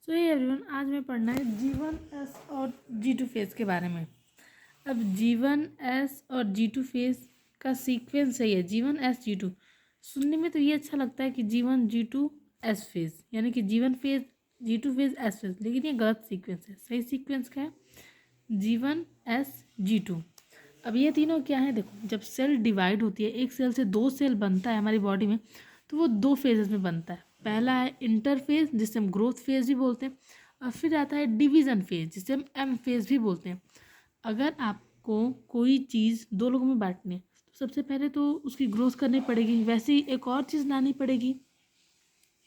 सो ये एवरीवन, आज मैं पढ़ना है G1S और G2 फेज के बारे में। अब G1S और G2 फेज का सीक्वेंस है ये G1S G2। सुनने में तो ये अच्छा लगता है कि G1 G2 S फेज, यानी कि G1 phase G2 phase S phase, लेकिन ये गलत सीक्वेंस है। सही सीक्वेंस क्या है? G1S G2। अब ये तीनों क्या है? देखो, जब सेल डिवाइड होती है, एक सेल से दो सेल बनता है हमारी बॉडी में, तो वो दो फेजेस में बनता है। पहला है इंटरफेज, जिसे हम ग्रोथ फेज भी बोलते हैं, और फिर आता है डिवीजन फेज, जिसे हम एम फेज भी बोलते हैं। अगर आपको कोई चीज़ दो लोगों में बांटनी है, तो सबसे पहले तो उसकी ग्रोथ करनी पड़ेगी, वैसे ही एक और चीज़ लानी पड़ेगी,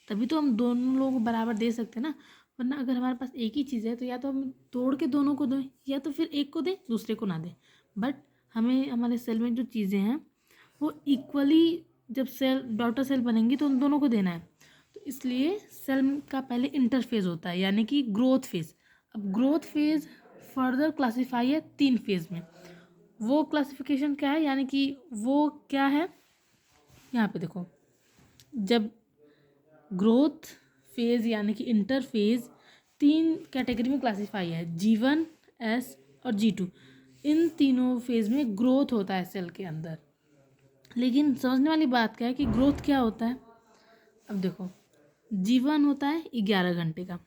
तभी तो हम दोनों लोगों को बराबर दे सकते हैं ना। वरना अगर हमारे पास एक ही चीज़ है तो या तो हम तोड़ के दोनों को दें, या तो फिर एक को दें दूसरे को ना दें। बट हमें हमारे सेल में जो चीज़ें हैं वो इक्वली, जब सेल डॉटर सेल बनेंगी तो उन दोनों को देना है। तो इसलिए सेल का पहले इंटरफेज होता है, यानी कि ग्रोथ फेज। अब ग्रोथ फेज फर्दर क्लासीफाई है 3 फेज में। वो क्लासिफिकेशन क्या है, यानी कि वो क्या है, यहाँ पे देखो। जब ग्रोथ फेज यानी कि इंटरफेज 3 कैटेगरी में क्लासीफाई है, G1S और G2। इन तीनों फेज में ग्रोथ होता है सेल के अंदर। लेकिन समझने वाली बात क्या है कि ग्रोथ क्या होता है। अब देखो, G1 होता है 11 घंटे का।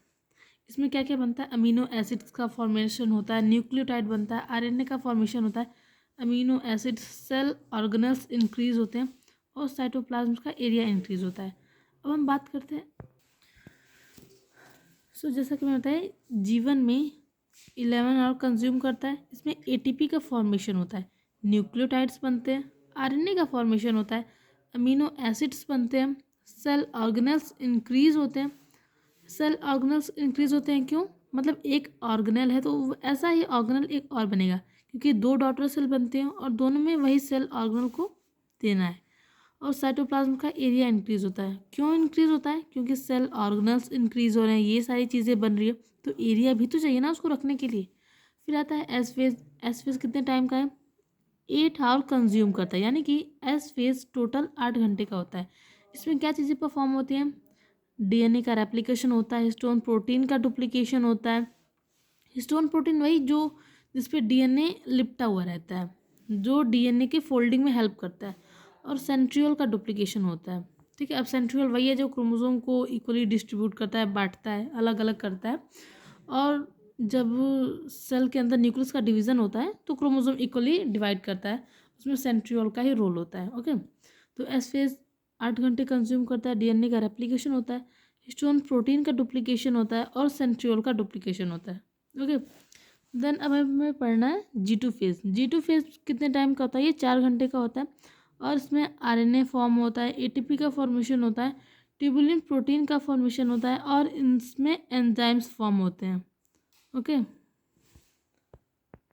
इसमें क्या क्या बनता है? अमीनो एसिड्स का फॉर्मेशन होता है, न्यूक्लियोटाइड बनता है, आरएनए का फॉर्मेशन होता है, amino acid cell organelles increase होते हैं, और साइटोप्लाज्म का एरिया इंक्रीज होता है। अब हम बात करते हैं। जैसा कि मैं बताया, जीवन में 11 आवर कंज्यूम करता है। इसमें एटीपी का फॉर्मेशन होता है, न्यूक्लियोटाइड्स बनते हैं, आरएनए का फॉर्मेशन होता है, अमीनो एसिड्स बनते हैं, सेल ऑर्गेनल्स इंक्रीज होते हैं। सेल ऑर्गेनल्स इंक्रीज होते हैं क्यों? मतलब एक ऑर्गेनल है तो ऐसा ही ऑर्गेनल एक और बनेगा, क्योंकि दो डॉटर सेल बनते हैं और दोनों में वही सेल ऑर्गेनल को देना है। और साइटोप्लाज्म का एरिया इंक्रीज होता है। क्यों इंक्रीज होता है? क्योंकि सेल ऑर्गेनल्स इंक्रीज हो रहे हैं, ये सारी चीज़ें बन रही है, तो एरिया भी तो चाहिए ना उसको रखने के लिए। फिर आता है एस फेज। एस फेज कितने टाइम का है? 8 आवर कंज्यूम करता है, यानी कि एस फेज टोटल 8 घंटे का होता है। इसमें क्या चीज़ें परफॉर्म होती हैं? डीएनए का रेप्लिकेशन होता है, हिस्टोन प्रोटीन का डुप्लीकेशन होता है। हिस्टोन प्रोटीन वही जो जिसपे डीएनए लिपटा हुआ रहता है, जो डीएनए के फोल्डिंग में हेल्प करता है। और सेंट्रियोल का डुप्लीकेशन होता है। ठीक है, अब सेंट्रियोल वही है जो क्रोमोसोम को इक्वली डिस्ट्रीब्यूट करता है, बांटता है, अलग अलग करता है। और जब सेल के अंदर न्यूक्लियस का डिवीजन होता है तो क्रोमोसोम इक्वली डिवाइड करता है, उसमें सेंट्रियोल का ही रोल होता है। ओके, तो एस फेज 8 घंटे कंज्यूम करता है, डीएनए का रेप्लिकेशन होता है, हिस्टोन प्रोटीन का डुप्लीकेशन होता है, और सेंट्रियोल का डुप्लीकेशन होता है। ओके, देन अब हमें पढ़ना है G2 फेज। G2 फेज कितने टाइम का होता है? ये 4 घंटे का होता है, और इसमें आरएनए फॉर्म होता है, एटीपी का फॉर्मेशन होता है, ट्यूबुलिन प्रोटीन का फॉर्मेशन होता है, और इसमें एंजाइम्स फॉर्म होते हैं। ओके,